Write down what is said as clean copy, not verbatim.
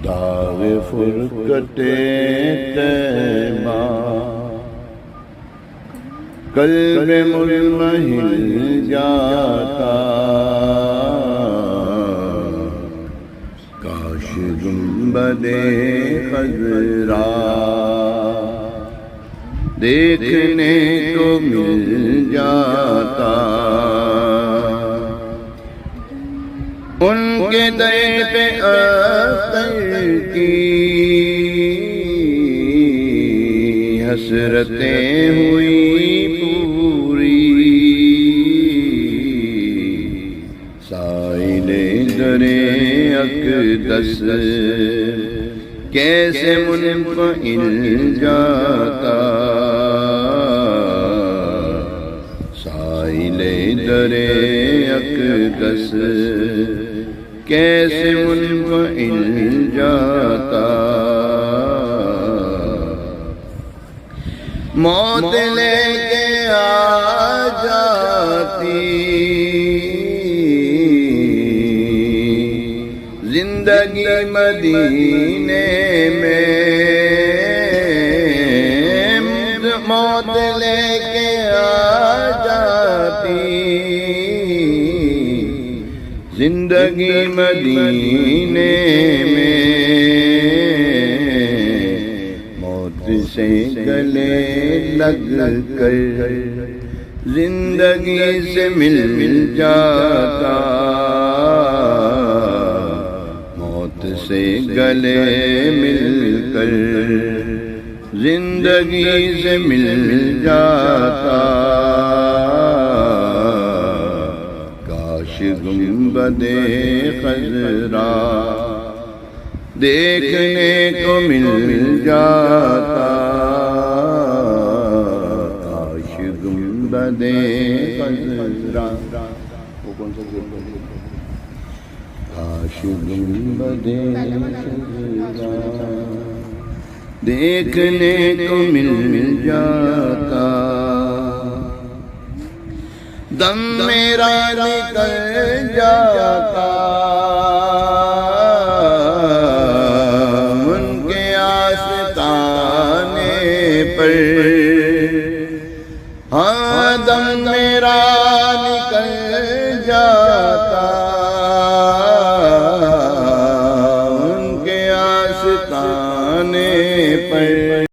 داغ فرقت طیبہ قلب منمحل جاتا، کاش گنبد خضرا دیکھنے کو مل جاتا، ان کے در پہ اختر کی حسرتیں ہوئی پوری، سائل در اقدس کیسے منفعل جاتا، سائل در اقدس کیسے منفعل جاتا، موت لے کے آ جاتی زندگی مدینے میں، موت لے کے آ جاتی زندگی مدینے میں، موت سے گلے لگ کر زندگی سے مل جاتا، موت سے گلے مل کر زندگی سے مل جاتا، کاش گنبد خضرا دیکھنے کو مل جاتا، کاش گنبد خضرا، کاش گنبد خضرا دیکھنے کو مل جاتا، دم میرا نکل جاتا ان کے آستانے پر، ہاں دم میرا نکل